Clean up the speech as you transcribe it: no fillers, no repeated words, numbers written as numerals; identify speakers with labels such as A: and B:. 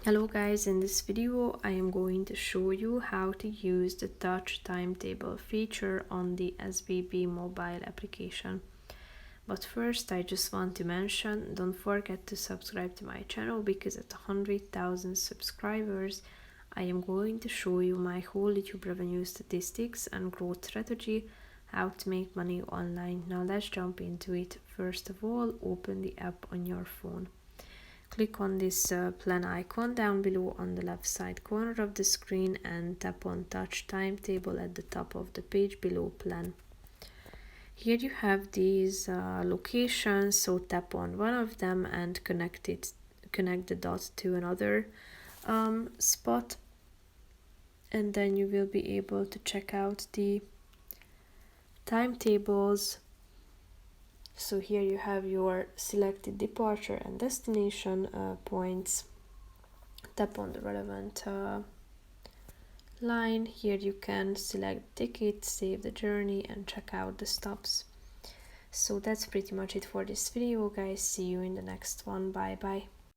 A: Hello guys, in this video I am going to show you how to use the touch timetable feature on the SBB Mobile application. But first I just want to mention, don't forget to subscribe to my channel because at 100,000 subscribers I am going to show you my whole YouTube revenue statistics and growth strategy, how to make money online. Now let's jump into it. First of all, open the app on your phone. Click on this plan icon down below on the left side corner of the screen and tap on touch timetable at the top of the page below plan. Here you have these locations, so tap on one of them and connect the dot to another spot, and then you will be able to check out the timetables. So here you have your selected departure and destination points. Tap on the relevant line. Here you can select ticket, save the journey and check out the stops. So that's pretty much it for this video guys. See you in the next one. Bye bye.